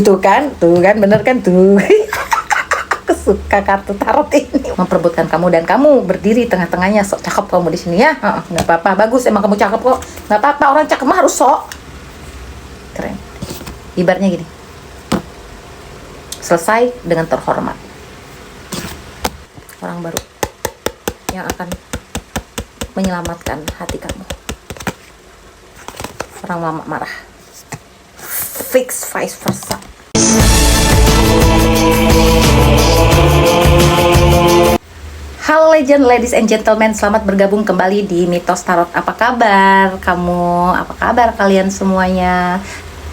Tuh kan, bener kan tuh. Aku suka kartu tarot ini. Memperebutkan kamu dan kamu berdiri tengah-tengahnya. Sok cakep kamu di sini ya. Nggak apa-apa, bagus emang kamu cakep kok. Nggak apa-apa, orang cakep mah harus sok. Keren. Ibaratnya gini. Selesai dengan terhormat. Orang baru yang akan menyelamatkan hati kamu. Orang lama marah. Fix vice versa. Halo legend, ladies and gentlemen, selamat bergabung kembali di Mitos Tarot. Apa kabar kamu? Apa kabar kalian semuanya?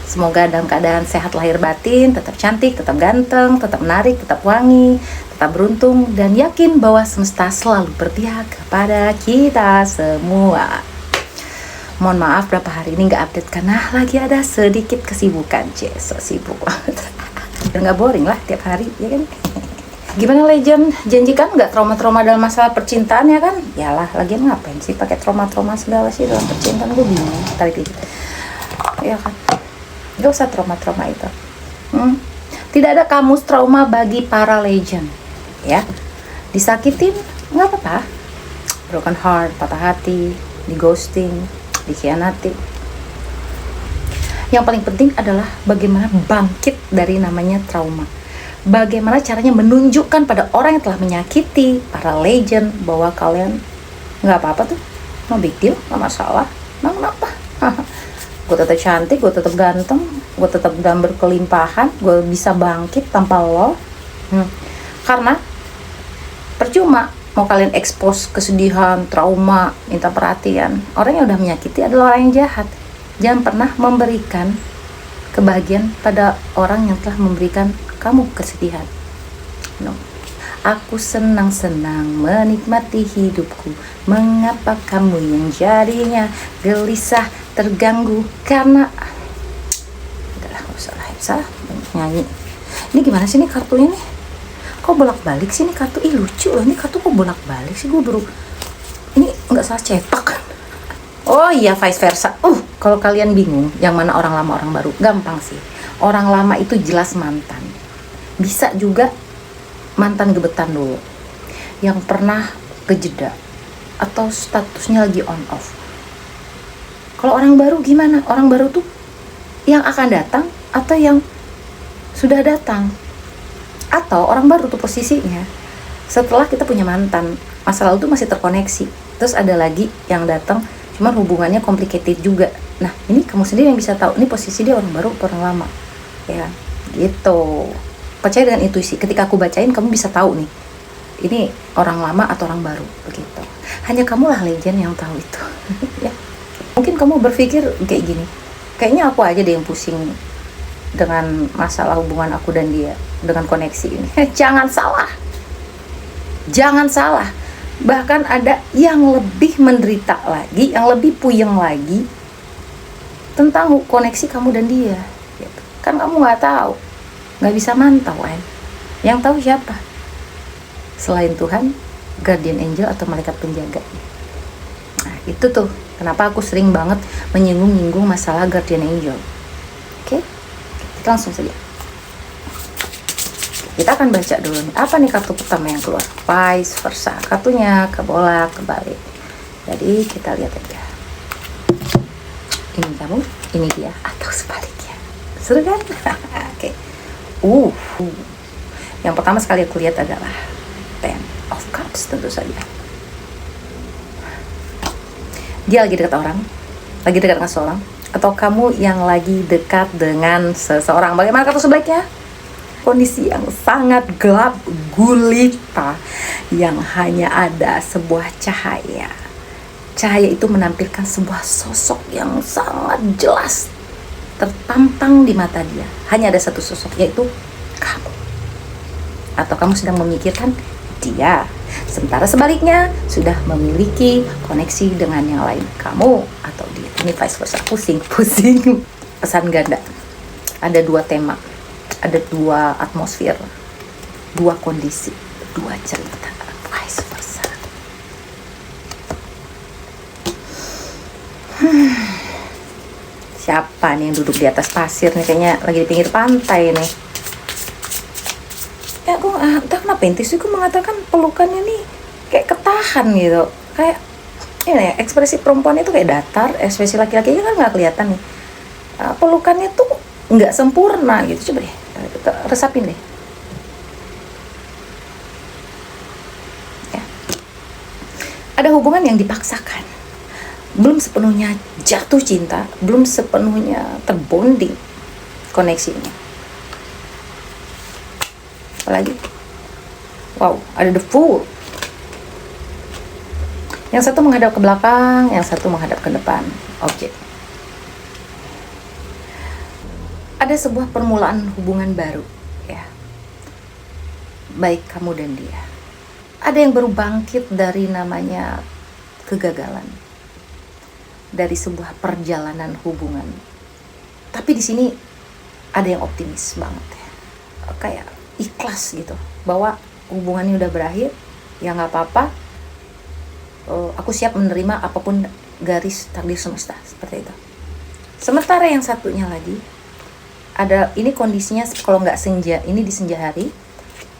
Semoga dalam keadaan sehat lahir batin, tetap cantik, tetap ganteng, tetap menarik, tetap wangi, tetap beruntung, dan yakin bahwa semesta selalu berpihak kepada kita semua. Mohon maaf berapa hari ini nggak update karena lagi ada sedikit kesibukan. So sibuk banget. Nggak boring lah tiap hari, ya kan? Gimana legend? Janjikan nggak trauma-trauma dalam masalah percintaan, ya kan? Yalah, lagian ngapain sih pakai trauma-trauma segala sih dalam percintaan? Gue bingung. Tarik dikit. Ya kan? Gak usah trauma-trauma itu. Tidak ada kamus trauma bagi para legend, ya. Disakitin nggak apa-apa. Broken heart, patah hati, di ghosting, dikhianati. Yang paling penting adalah bagaimana bangkit dari namanya trauma. Bagaimana caranya menunjukkan pada orang yang telah menyakiti, para legend, bahwa kalian nggak apa-apa tuh, no big deal, nggak masalah. Nah, kenapa? Gue tetap cantik, gue tetap ganteng, gue tetap dalam berkelimpahan, gue bisa bangkit tanpa lo. Karena percuma mau kalian expose kesedihan, trauma, minta perhatian. Orang yang udah menyakiti adalah orang yang jahat. Jangan pernah memberikan kebahagiaan pada orang yang telah memberikan kamu kesedihan. No. Aku senang-senang menikmati hidupku. Mengapa kamu yang jadinya gelisah, terganggu karena... Udahlah, gak usah lah, salah nyanyi. Ini gimana sih nih kartunya nih? Kok bolak-balik sih nih kartu? Ih lucu loh, ini kartu kok bolak-balik sih? Gue baru... Ini nggak salah cetak kan? Oh iya, vice versa. Kalau kalian bingung yang mana orang lama orang baru, gampang sih. Orang lama itu jelas mantan. Bisa juga mantan gebetan dulu, yang pernah kejeda atau statusnya lagi on off. Kalau orang baru gimana? Orang baru tuh yang akan datang atau yang sudah datang. Atau orang baru tuh posisinya setelah kita punya mantan, masa lalu tuh masih terkoneksi, terus ada lagi yang datang, cuman hubungannya complicated juga. Nah, ini kamu sendiri yang bisa tahu ini posisi dia orang baru atau orang lama, ya gitu. Percaya dengan intuisi. Ketika aku bacain, kamu bisa tahu nih ini orang lama atau orang baru, begitu. Hanya kamulah legend yang tahu itu. Ya. Mungkin kamu berpikir kayak gini, kayaknya aku aja deh yang pusing dengan masalah hubungan aku dan dia, dengan koneksi ini. Jangan salah. Jangan salah. Bahkan ada yang lebih menderita lagi, yang lebih puyeng lagi tentang koneksi kamu dan dia. Gitu. Kan kamu nggak tahu, nggak bisa mantau kan. Yang tahu siapa? Selain Tuhan, guardian angel atau malaikat penjaga. Nah itu tuh kenapa aku sering banget menyinggung-nyinggung masalah guardian angel. Oke? Kita langsung saja. Kita akan baca dulu nih. Apa nih kartu pertama yang keluar? Vice versa. Kartunya kebolak, kebalik. Jadi kita lihat aja. Ini kamu, ini dia, atau sebaliknya. Seru kan? Oke. Yang pertama sekali aku lihat adalah Ten of Cups, tentu saja. Dia lagi dekat orang, lagi dekat dengan seseorang, atau kamu yang lagi dekat dengan seseorang. Bagaimana kartu sebaliknya? Kondisi yang sangat gelap gulita, yang hanya ada sebuah cahaya. Cahaya itu menampilkan sebuah sosok yang sangat jelas tertampang di mata dia. Hanya ada satu sosok, yaitu kamu. Atau kamu sedang memikirkan dia, sementara sebaliknya sudah memiliki koneksi dengan yang lain, kamu atau dia. Ini vice versa, pusing pesan ganda. Ada dua tema, ada dua atmosfer, dua kondisi, dua cerita, vice versa. Siapa nih yang duduk di atas pasir nih? Kayaknya lagi di pinggir pantai nih. Ya gue entah kenapa intuisiku mengatakan pelukannya nih kayak ketahan gitu. Kayak ini ya, ekspresi perempuan itu kayak datar, ekspresi laki-lakinya kan nggak kelihatan nih. Pelukannya tuh nggak sempurna gitu. Coba deh, resapin deh. Ya. Ada hubungan yang dipaksakan, belum sepenuhnya jatuh cinta, belum sepenuhnya terbonding koneksinya. Apalagi, wow, ada the fool. Yang satu menghadap ke belakang, yang satu menghadap ke depan. Oke. Ada sebuah permulaan hubungan baru, ya. Baik kamu dan dia. Ada yang baru bangkit dari namanya kegagalan, dari sebuah perjalanan hubungan. Tapi di sini ada yang optimis banget ya. Kayak ikhlas gitu bahwa hubungannya udah berakhir, ya nggak apa-apa. Aku siap menerima apapun garis takdir semesta, seperti itu. Sementara yang satunya lagi ada, ini kondisinya kalau nggak senja, ini di senja hari.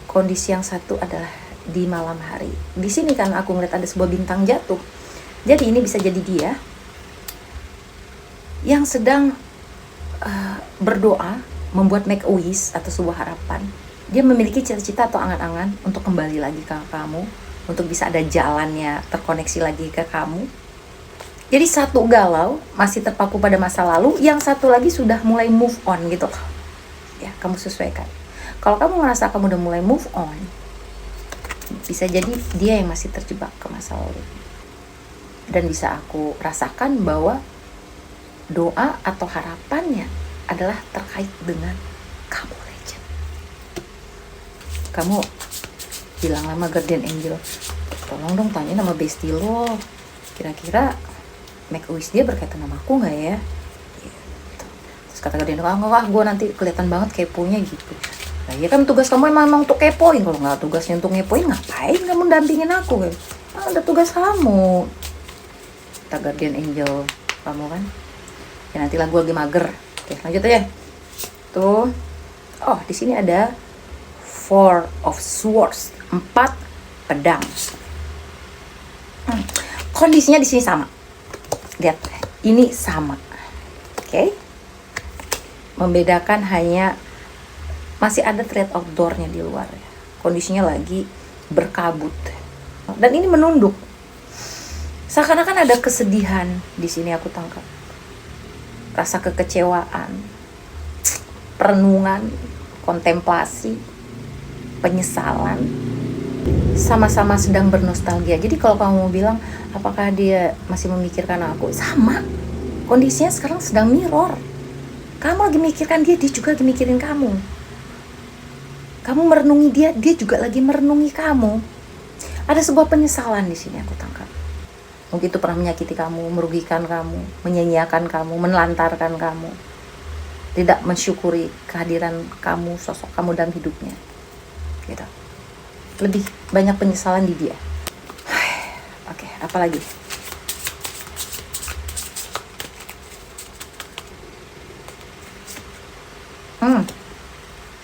Kondisi yang satu adalah di malam hari. Di sini kan aku ngeliat ada sebuah bintang jatuh. Jadi ini bisa jadi dia yang sedang berdoa, membuat make a wish atau sebuah harapan. Dia memiliki cita-cita atau angan-angan untuk kembali lagi ke kamu, untuk bisa ada jalannya terkoneksi lagi ke kamu. Jadi satu galau, masih terpaku pada masa lalu, yang satu lagi sudah mulai move on gitu. Ya, kamu sesuaikan. Kalau kamu ngerasa kamu udah mulai move on, bisa jadi dia yang masih terjebak ke masa lalu. Dan bisa aku rasakan bahwa doa atau harapannya adalah terkait dengan kamu, Legend. Kamu bilang sama Guardian Angel, tolong dong tanya nama bestie lo, kira-kira make a wish dia berkaitan sama aku nggak ya? Gitu. Terus kata Guardian, enggak, gue nanti kelihatan banget keponya gitu. Nah ya kan tugas kamu emang untuk kepoin, kalau nggak tugasnya untuk ngepoin ngapain kamu dampingin aku kan? Ada tugas kamu, kata Guardian Angel kamu kan. Ya nantilah gue lagi mager. Oke, lanjut aja. Tuh, oh di sini ada Four of Swords, 4 pedang. Kondisinya di sini sama. Lihat, ini sama. Oke. Membedakan hanya masih ada threat outdoor-nya di luar. Kondisinya lagi berkabut. Dan ini menunduk. Seakan-akan ada kesedihan di sini aku tangkap. Rasa kekecewaan, perenungan, kontemplasi, penyesalan, sama-sama sedang bernostalgia. Jadi kalau kamu bilang apakah dia masih memikirkan aku, sama, kondisinya sekarang sedang mirror. Kamu lagi mikirkan dia, dia juga lagi mikirin kamu. Kamu merenungi dia, dia juga lagi merenungi kamu. Ada sebuah penyesalan di sini aku tangkap. Mungkin itu pernah menyakiti kamu, merugikan kamu, menyia-nyiakan kamu, menelantarkan kamu, tidak mensyukuri kehadiran kamu, sosok kamu dalam hidupnya. Gitu. Lebih banyak penyesalan di dia. Oke, apa lagi?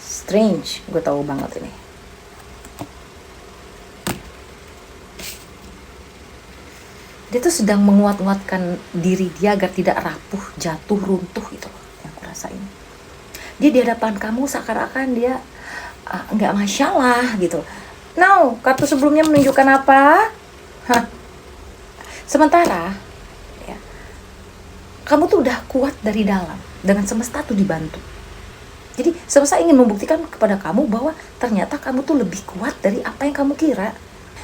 Strange, gue tahu banget ini. Dia tuh sedang menguat-nguatkan diri dia agar tidak rapuh, jatuh, runtuh gitu loh, yang aku rasain. Dia di hadapan kamu seakan-akan dia nggak masalah gitu. Now, kartu sebelumnya menunjukkan apa? Sementara ya, kamu tuh udah kuat dari dalam, dengan semesta tuh dibantu. Jadi semesta ingin membuktikan kepada kamu bahwa ternyata kamu tuh lebih kuat dari apa yang kamu kira.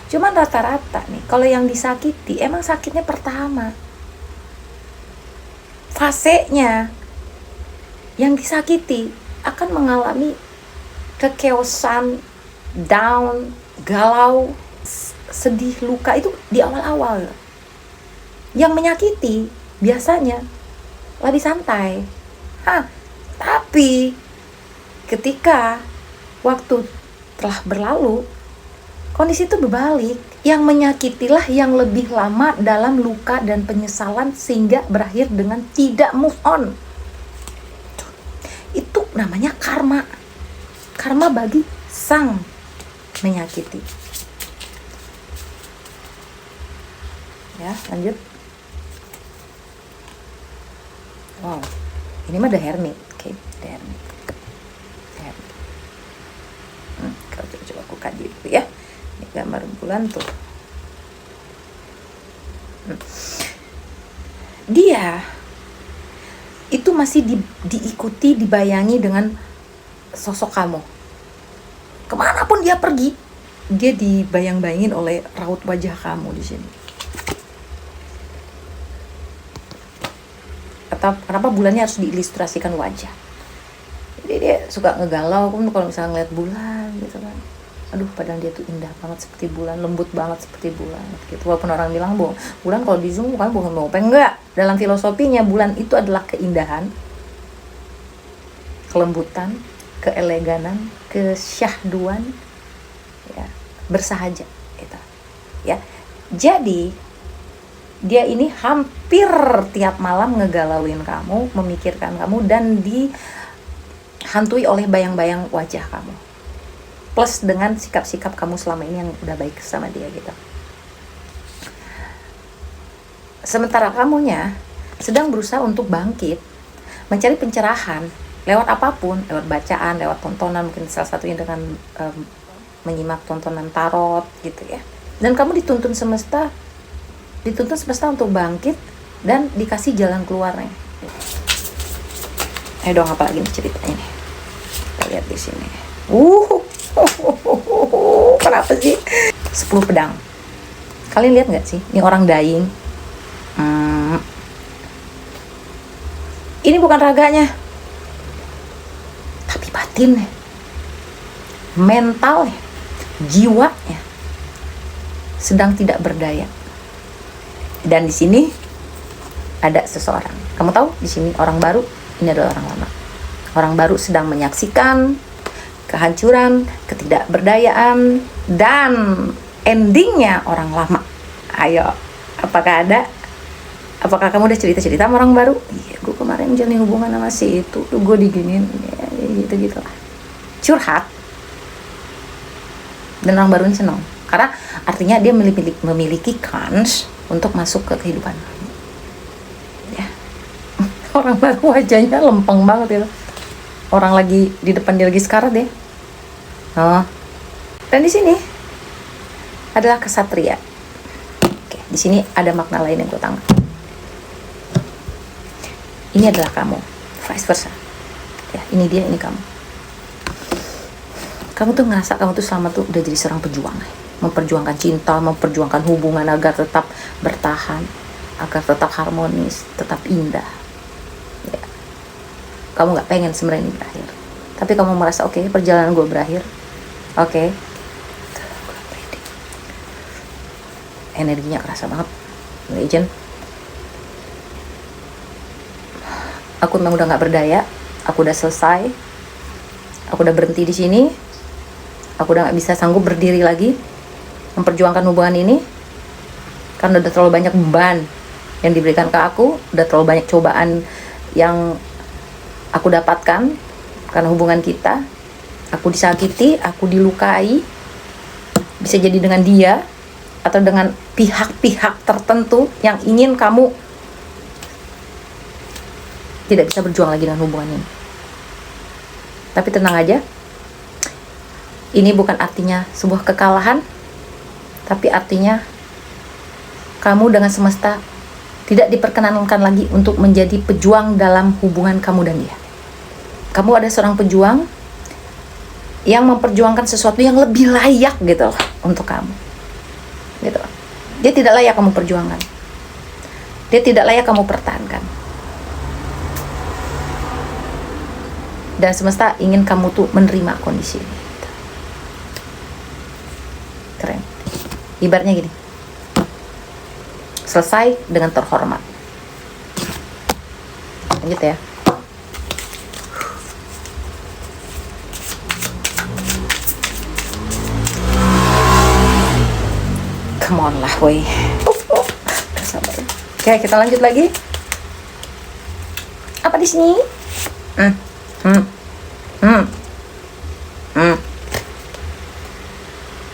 Cuman rata-rata nih, kalau yang disakiti emang sakitnya pertama, fasenya. Yang disakiti akan mengalami kekeosan, down, galau, sedih, luka itu di awal-awal. Yang menyakiti biasanya lebih santai. Tapi ketika waktu telah berlalu, kondisi itu berbalik. Yang menyakitilah yang lebih lama dalam luka dan penyesalan sehingga berakhir dengan tidak move on. namanya karma. Karma bagi sang menyakiti. Ya, lanjut. Wow, ini mah The Hermit. Oke, The Hermit. The Hermit. Coba aku kaji dulu ya. Ini gambar bulan tuh. Dia itu masih diikuti, dibayangi dengan sosok kamu. Kemanapun dia pergi, dia dibayang-bayangin oleh raut wajah kamu di sini. Atau kenapa bulannya harus diilustrasikan wajah? Jadi dia suka ngegalau pun kalau misalnya ngeliat bulan gitu kan. Aduh, padahal dia tuh indah banget seperti bulan, lembut banget seperti bulan gitu. Walaupun orang bilang bulan kalau di zoom bukan bukan bopeng, enggak. Dalam filosofinya bulan itu adalah keindahan, kelembutan, keeleganan, kesyahduan, ya, bersahaja gitu. Ya. Jadi dia ini hampir tiap malam ngegalauin kamu, memikirkan kamu, dan dihantui oleh bayang-bayang wajah kamu. Plus dengan sikap-sikap kamu selama ini yang udah baik sama dia gitu. Sementara kamunya sedang berusaha untuk bangkit, mencari pencerahan lewat apapun, lewat bacaan, lewat tontonan, mungkin salah satunya dengan menyimak tontonan tarot gitu ya. Dan kamu dituntun semesta untuk bangkit dan dikasih jalan keluarnya. Ayo dong, apa lagi nih ceritanya nih? Kita lihat di sini. Kenapa sih? 10 pedang. Kalian lihat nggak sih? Ini orang dying. Ini bukan raganya, tapi batinnya, mentalnya, jiwanya sedang tidak berdaya. Dan di sini ada seseorang. Kamu tahu di sini orang baru, ini adalah orang lama. Orang baru sedang menyaksikan kehancuran, ketidakberdayaan, dan endingnya orang lama. Ayo, apakah kamu udah cerita-cerita sama orang baru? Iya, gue kemarin jalin hubungan sama si itu, tuh gue diginin, ya, gitu-gitu lah. Curhat. Dan orang baru ini senang, karena artinya dia memiliki kans untuk masuk ke kehidupan. Ya. Orang baru wajahnya lempeng banget ya. Orang lagi di depan dia lagi sekarat deh. Oh. Dan di sini adalah kesatria. Oke, di sini ada makna lain yang gue tangkap. Ini adalah kamu, vice versa. Ya, ini dia, ini kamu. Kamu tuh ngerasa kamu tuh selama tuh udah jadi seorang pejuang, memperjuangkan cinta, memperjuangkan hubungan agar tetap bertahan, agar tetap harmonis, tetap indah. Ya. Kamu nggak pengen sebenarnya ini berakhir, tapi kamu merasa oke, perjalanan gue berakhir, oke. Energinya kerasa banget, legend. Aku memang udah nggak berdaya, aku udah selesai, aku udah berhenti di sini, aku udah nggak bisa sanggup berdiri lagi memperjuangkan hubungan ini, karena udah terlalu banyak beban yang diberikan ke aku, udah terlalu banyak cobaan yang aku dapatkan karena hubungan kita. Aku disakiti, aku dilukai, bisa jadi dengan dia atau dengan pihak-pihak tertentu yang ingin kamu tidak bisa berjuang lagi dengan hubungan ini. Tapi tenang aja, ini bukan artinya sebuah kekalahan, tapi artinya kamu dengan semesta tidak diperkenankan lagi untuk menjadi pejuang dalam hubungan kamu dan dia. Kamu ada seorang pejuang yang memperjuangkan sesuatu yang lebih layak gitu untuk kamu. Gitu. Dia tidak layak kamu perjuangkan. Dia tidak layak kamu pertahankan. Dan semesta ingin kamu tuh menerima kondisi ini. Keren. Ibaratnya gini, selesai dengan terhormat. Lanjut ya. Come on lah, woi. Sabar. Oke, kita lanjut lagi. Apa di sini?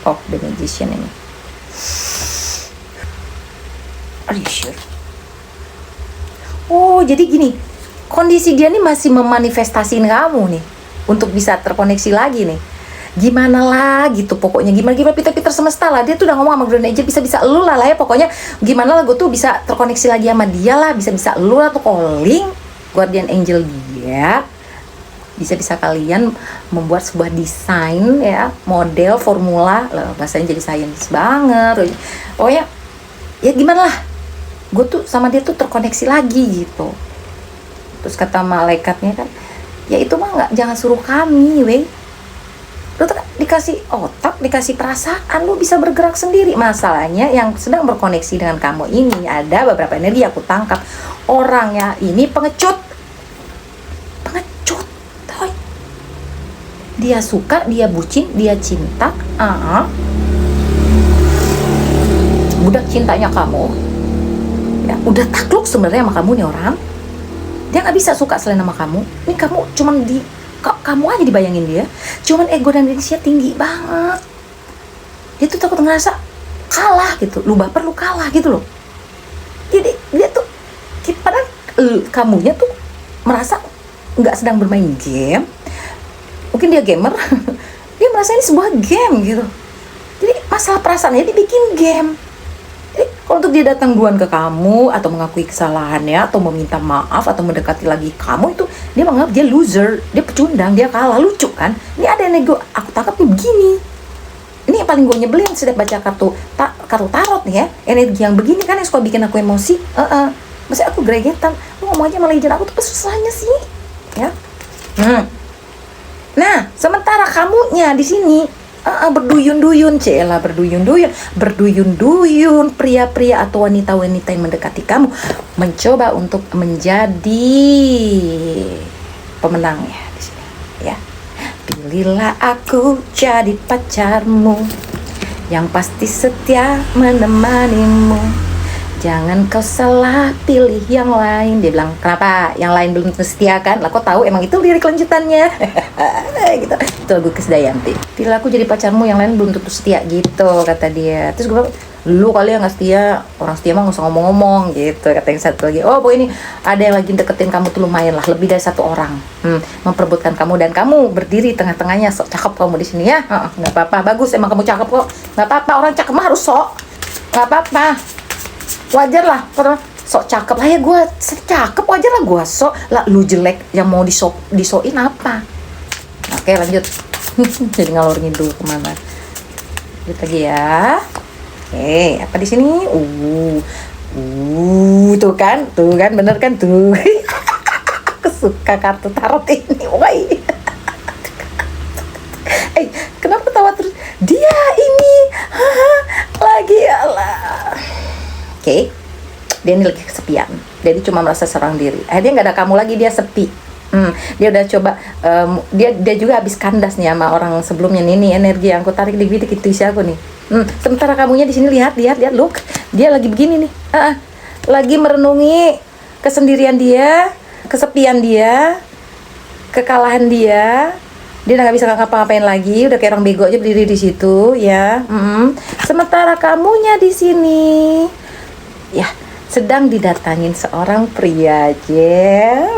Oh, The Magician ini. Are you sure? Oh, jadi gini, kondisi dia nih masih memanifestasiin kamu nih untuk bisa terkoneksi lagi nih. Gimana lah gitu pokoknya, gimana Peter semesta lah, dia tuh udah ngomong sama Guardian Angel bisa lu lah ya pokoknya, gimana lah gue tuh bisa terkoneksi lagi sama dia lah, bisa lu lah tuh calling Guardian Angel dia, bisa kalian membuat sebuah desain ya, model formula lah, bahasanya jadi sains banget pokoknya ya, gimana lah gue tuh sama dia tuh terkoneksi lagi gitu. Terus kata malaikatnya kan, ya itu mah nggak, jangan suruh kami weh, lu tuh dikasih otak, dikasih perasaan, lu bisa bergerak sendiri. Masalahnya yang sedang berkoneksi dengan kamu ini ada beberapa energi aku tangkap. Orangnya ini pengecut, toy. Dia suka, dia bucin, dia cinta, budak cintanya kamu ya, udah takluk sebenarnya sama kamu nih orang. Dia nggak bisa suka selain sama kamu. Ini kamu cuman kamu aja dibayangin dia, cuman ego dan dirinya tinggi banget. Dia tuh takut ngerasa kalah gitu, lu baper lu kalah gitu loh. Jadi dia tuh, padahal kamunya tuh merasa nggak sedang bermain game, mungkin dia gamer. Dia merasa ini sebuah game gitu. Jadi masalah perasaannya dibikin game. Jadi kalau untuk dia datang duluan ke kamu atau mengakui kesalahannya atau meminta maaf atau mendekati lagi kamu, itu dia menganggap dia loser, dia pecundang, dia kalah. Lucu kan? Ini ada nego, aku tangkap nih begini. Ini yang paling gue nyebelin setiap baca kartu tarot nih ya, energi yang begini kan yang suka bikin aku emosi. Maksudnya aku gregetan, lu ngomong aja sama legend aku tuh apa susahnya sih ya. Nah sementara kamunya di sini berduyun-duyun, berduyun-duyun, pria-pria atau wanita-wanita yang mendekati kamu mencoba untuk menjadi pemenangnya di sini ya. Pilihlah aku jadi pacarmu yang pasti setia menemanimu. Jangan kau salah pilih yang lain. Dia bilang, kenapa yang lain belum setia kan? Lah kok tahu emang itu lirik lanjutannya. Gitu. Itu lagu Krisdayanti. Pilih aku jadi pacarmu, yang lain belum tentu setia gitu kata dia. Terus gue bilang, lu kali yang gak setia, orang setia mah gak usah ngomong-ngomong gitu. Kata yang satu lagi, oh boy ini ada yang lagi deketin kamu tuh lumayan lah, lebih dari satu orang memperebutkan kamu, dan kamu berdiri tengah-tengahnya. Sok cakep kamu di sini ya. Gak apa-apa, bagus emang kamu cakep kok. Gak apa-apa, orang cakep mah harus sok. Gak apa-apa, wajar lah, sok cakep lah ya, gue cakep wajar lah gue sok lah. Lu jelek yang mau disokin apa? Oke lanjut. Jadi ngalor ngidul kemana? Lanjut lagi ya. Oke, apa di sini? Tuh kan bener kan tuh. Aku suka kartu tarot ini, woi. Kenapa tawa terus? Dia ini lagi Allah. Oke, dia ini lagi kesepian. Dia cuma merasa serang diri. Dia nggak ada kamu lagi, dia sepi. Dia udah coba, dia juga habis kandas nih sama orang sebelumnya nih. Ini energi yang aku tarik di bidik itu isi aku nih. Sementara kamunya di sini lihat, look, dia lagi begini nih. Lagi merenungi kesendirian dia, kesepian dia, kekalahan dia. Dia udah nggak bisa ngapa-ngapain lagi, udah kayak orang bego aja berdiri di situ ya. Sementara kamunya di sini ya sedang didatangin seorang pria aja.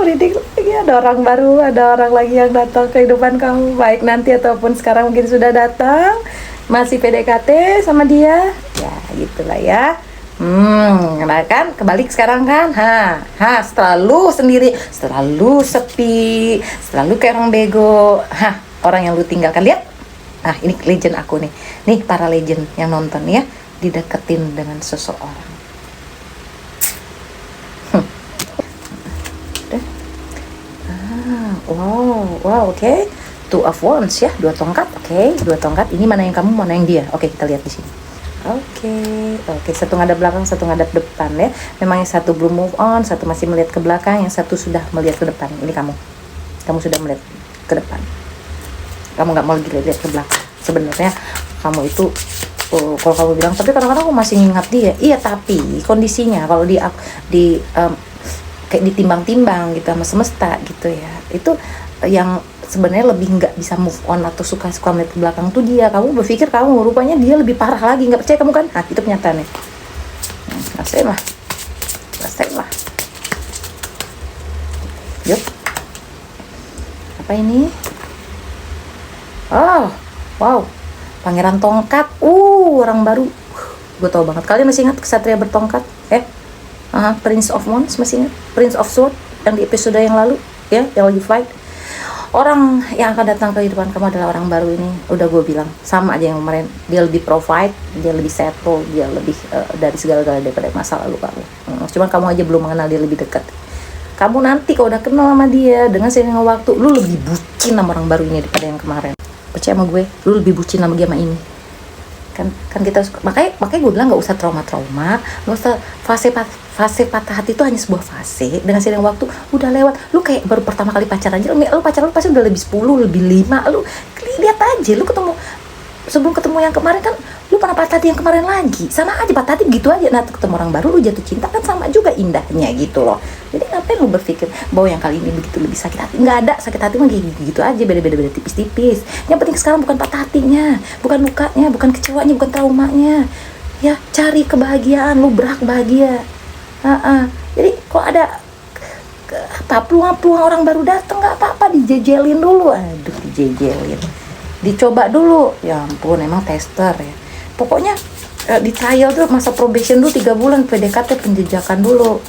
Beridik lagi, ada orang baru, ada orang lagi yang datang ke kehidupan kamu, baik nanti ataupun sekarang mungkin sudah datang, masih PDKT sama dia ya, gitulah ya. Nah kan kebalik sekarang kan, selalu sendiri, selalu sepi, selalu kayak orang bego, orang yang lu tinggalkan. Lihat, ini legend aku nih para legend yang nonton ya, dideketin dengan seseorang. Wow, oke. Two of Wands ya, 2 tongkat. Oke, 2 tongkat. Ini mana yang kamu, mana yang dia? Oke, kita lihat di sini. Oke, satu ngadap belakang, satu ngadap depan ya. Memang yang satu belum move on, satu masih melihat ke belakang, yang satu sudah melihat ke depan. Ini kamu sudah melihat ke depan. Kamu nggak mau lagi lihat ke belakang. Sebenarnya kamu itu, kalau kamu bilang, tapi kadang-kadang aku masih ngingat dia. Iya, tapi kondisinya kalau kayak ditimbang-timbang gitu sama semesta gitu ya, itu yang sebenarnya lebih nggak bisa move on atau suka-suka melihat ke belakang tuh dia. Kamu berpikir kamu, rupanya dia lebih parah lagi. Nggak percaya kamu kan? Nah, itu kenyataannya. Rasain lah. Yuk. Apa ini? Oh, wow. Pangeran tongkat. Orang baru. Gue tau banget. Kalian masih ingat Kesatria bertongkat? Prince of Wands, masih ingat? Prince of Sword yang di episode yang lalu, ya, yang lagi fight. Orang yang akan datang ke kehidupan kamu adalah orang baru ini. Udah gue bilang, sama aja yang kemarin. Dia lebih provide, dia lebih settle, dia lebih dari segala-galanya daripada masa lalu kamu. Cuman kamu aja belum mengenal dia lebih dekat. Kamu nanti kalau udah kenal sama dia, dengan seiring waktu, lu lebih bucin sama orang baru ini daripada yang kemarin. Percaya sama gue, lu lebih bucin sama dia sama ini. Kan kita suka, makanya gue bilang nggak usah trauma, nggak usah fase patah hati itu hanya sebuah fase. Dengan seiring waktu udah lewat. Lu kayak baru pertama kali pacaran aja, lu pacaran lu pasti udah lebih 10, lebih 5. Lu lihat aja, lu sebelum ketemu yang kemarin kan lu pernah patah hati yang kemarin lagi, sama aja patah hati gitu aja. Nah, ketemu orang baru lu jatuh cinta kan sama juga indahnya gitu loh. Jadi ngapain lu berpikir bahwa yang kali ini begitu lebih sakit hati? Nggak ada, sakit hati mah gitu aja, beda tipis-tipis. Yang penting sekarang bukan patah hatinya, bukan lukanya, bukan kecewanya, bukan traumanya. Ya, cari kebahagiaan, lu berhak bahagia. Jadi kalau ada peluang orang baru datang, nggak apa-apa, dijejelin dulu. Dijejelin, dicoba dulu. Ya ampun, emang tester ya. Pokoknya di trial tuh masa probation dulu 3 bulan, PDKT penjejakan dulu.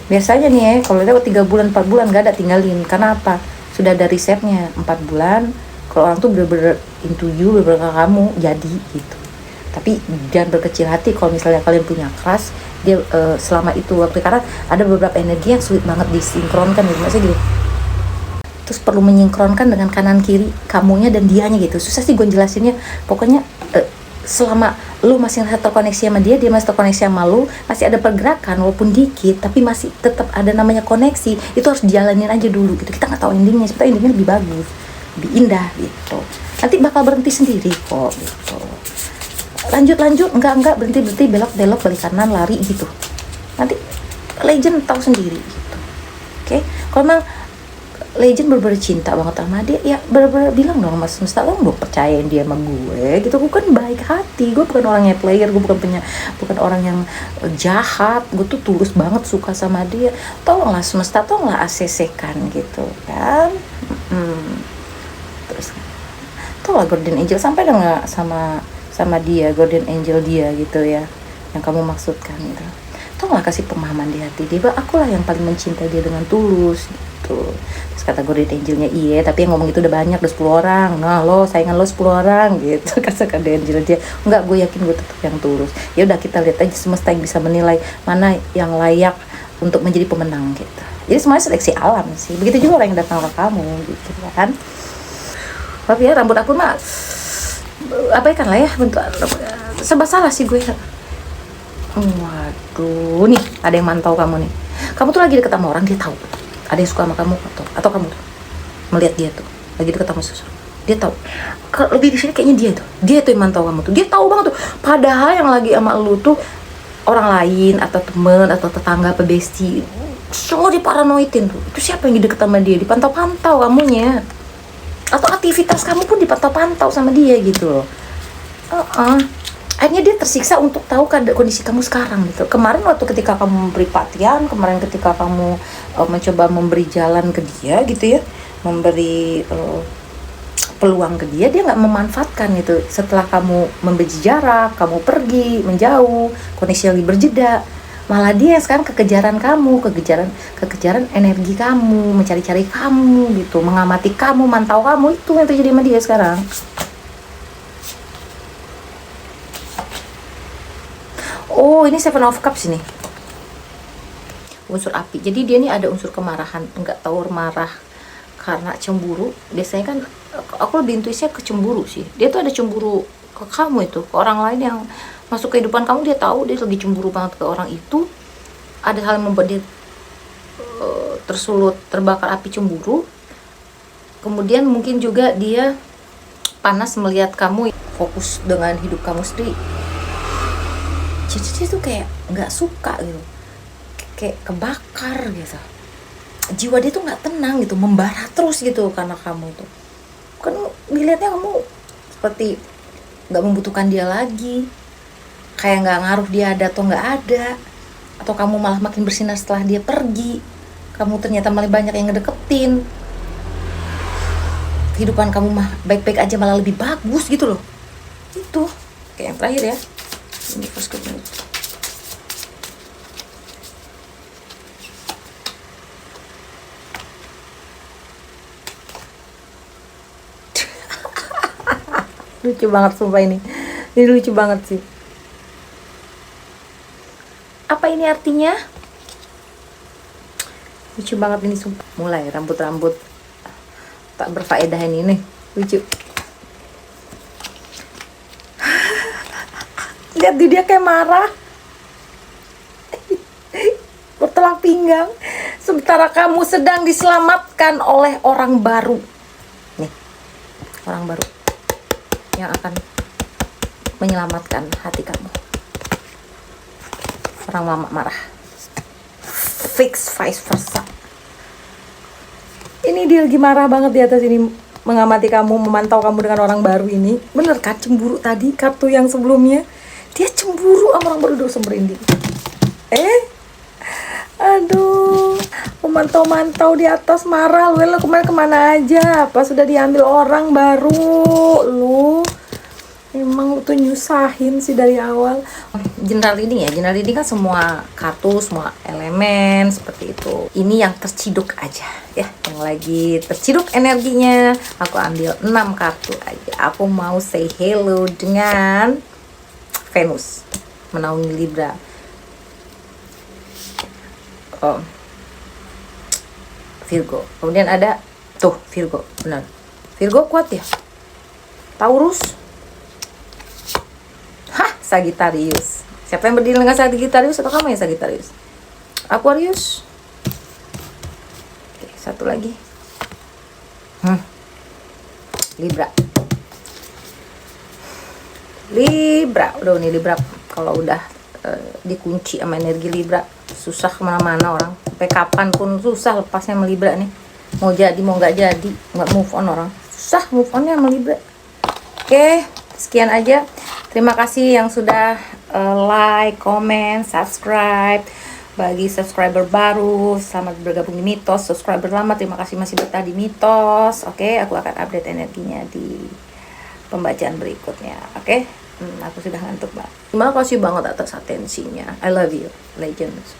Biasanya nih ya, kalau lewat 3 bulan 4 bulan nggak ada, tinggalin. Karena apa? Sudah ada risetnya, 4 bulan kalau orang tuh bener-bener into you, bener-bener kamu jadi gitu. Tapi jangan berkecil hati kalau misalnya kalian punya crush, dia selama itu waktu, karena ada beberapa energi yang sulit banget disinkronkan gitu. Maksudnya gini, terus perlu menyinkronkan dengan kanan kiri kamunya dan dianya gitu. Susah sih gue jelasinnya. Pokoknya selama lu masih terkoneksi sama dia, dia masih terkoneksi sama lu, masih ada pergerakan walaupun dikit, tapi masih tetap ada namanya koneksi. Itu harus dijalanin aja dulu gitu. Kita nggak tahu endingnya, sebetulnya endingnya lebih bagus, lebih indah gitu. Nanti bakal berhenti sendiri kok gitu. Lanjut, enggak berhenti, belok balik kanan, lari gitu. Nanti legend tahu sendiri gitu. Oke? Kalau memang legend bener-bener cinta banget sama dia, ya bener-bener bilang dong mas semesta, lo dong percayain dia sama gue gitu. Gue kan baik hati, gue bukan orang yang player, gue bukan orang yang jahat, gue tuh tulus banget suka sama dia. Tolonglah semesta, tolonglah ACC-kan gitu kan. Terus tolonglah Guardian Angel, sampai dong nggak sama dia, Guardian Angel dia gitu ya, yang kamu maksudkan gitu. Tolonglah kasih pemahaman di hati dia, akulah yang paling mencintai dia dengan tulus gitu. Terus kata Guardian Angelnya, iya tapi yang ngomong itu udah banyak, udah 10 orang. Nah lo, saingan lo 10 orang gitu. Kata Guardian Angel dia, enggak, gue yakin gue tetap yang tulus. Ya udah, kita lihat aja semesta yang bisa menilai mana yang layak untuk menjadi pemenang gitu. Jadi semuanya seleksi alam sih. Begitu juga orang yang datang ke kamu gitu kan. Tapi ya rambut aku mah abaikan lah ya, bentuk serba salah sih gue. Waduh, nih ada yang mantau kamu nih. Kamu tuh lagi deket sama orang, dia tahu ada yang suka sama kamu, atau kamu tuh melihat dia tuh lagi deket sama seseorang, dia tahu. Lebih di sini kayaknya dia tuh yang mantau kamu tuh, dia tahu banget tuh. Padahal yang lagi sama lu tuh orang lain atau temen atau tetangga atau bestie, semua diparanoidin tuh. Itu siapa yang deket sama dia, dipantau-pantau kamunya, atau aktivitas kamu pun dipantau-pantau sama dia gitu loh. Akhirnya dia tersiksa untuk tahu kondisi kamu sekarang gitu. Kemarin waktu ketika kamu memberi perhatian, kemarin ketika kamu mencoba memberi jalan ke dia gitu ya, memberi peluang ke dia nggak memanfaatkan gitu. Setelah kamu memberi jarak, kamu pergi menjauh, kondisi lagi berjeda, malah dia yang sekarang kekejaran kamu, kekejaran energi kamu, mencari-cari kamu gitu, mengamati kamu, mantau kamu. Itu yang terjadi sama dia sekarang. Oh, ini Seven of Cups ini. Unsur api. Jadi dia ini ada unsur kemarahan. Enggak tahu marah karena cemburu. Biasanya kan aku lebih intuisinya ke cemburu sih. Dia tuh ada cemburu ke kamu itu, ke orang lain yang masuk kehidupan kamu. Dia tahu dia lagi cemburu banget ke orang itu. Ada hal yang membuat dia tersulut, terbakar api cemburu. Kemudian mungkin juga dia panas melihat kamu fokus dengan hidup kamu sendiri. Cici tuh kayak nggak suka gitu, kayak kebakar gitu. jiwa dia tuh nggak tenang gitu, membara terus gitu karena kamu tuh. Kan dilihatnya kamu seperti nggak membutuhkan dia lagi, kayak nggak ngaruh dia ada atau nggak ada, atau kamu malah makin bersinar setelah dia pergi. Kamu ternyata malah banyak yang ngedeketin. Kehidupan kamu mah baik-baik aja malah lebih bagus gitu loh. Itu kayak yang terakhir ya, ini first community. Lucu banget sumpah ini lucu banget sih. Apa ini artinya? Lucu banget ini sumpah. Mulai rambut-rambut tak berfaedah ini lucu. Lihat dia kayak marah, bertulang pinggang, sementara kamu sedang diselamatkan oleh orang baru. Nih, orang baru yang akan menyelamatkan hati kamu. Orang mama marah, fix vice versa. Ini dia lagi marah banget di atas ini, mengamati kamu, memantau kamu dengan orang baru ini. Bener kan cemburu tadi kartu yang sebelumnya? Dia cemburu sama orang baru dulu merinding. Aduh, memantau-mantau di atas marah. Lu kemarin kemana aja? Apa sudah diambil orang baru? Lu emang lu tuh nyusahin sih dari awal. General reading ya, general reading kan semua kartu, semua elemen seperti itu. Ini yang terciduk aja ya, yang lagi terciduk energinya. Aku ambil 6 kartu aja. Aku mau say hello dengan Venus menaungi Libra. Virgo. Kemudian ada tuh Virgo, benar. Virgo kuat ya. Taurus. Sagittarius. Siapa yang berdiri dengan Sagittarius atau kamu yang Sagittarius? Aquarius. Oke, satu lagi. Libra. Libra. Udah nih Libra. Kalau udah dikunci sama energi Libra, susah kemana-mana orang. Sampai kapan pun susah lepasnya sama Libra nih. Mau jadi mau nggak jadi, nggak move on orang. Susah move onnya sama Libra. Oke, sekian aja. Terima kasih yang sudah like, comment, subscribe. Bagi subscriber baru, selamat bergabung di Mitos. Subscriber lama, terima kasih masih betah di Mitos. Oke, aku akan update energinya di pembacaan berikutnya. Oke, aku sudah ngantuk banget. Terima kasih banget atas atensinya. I love you, Legends.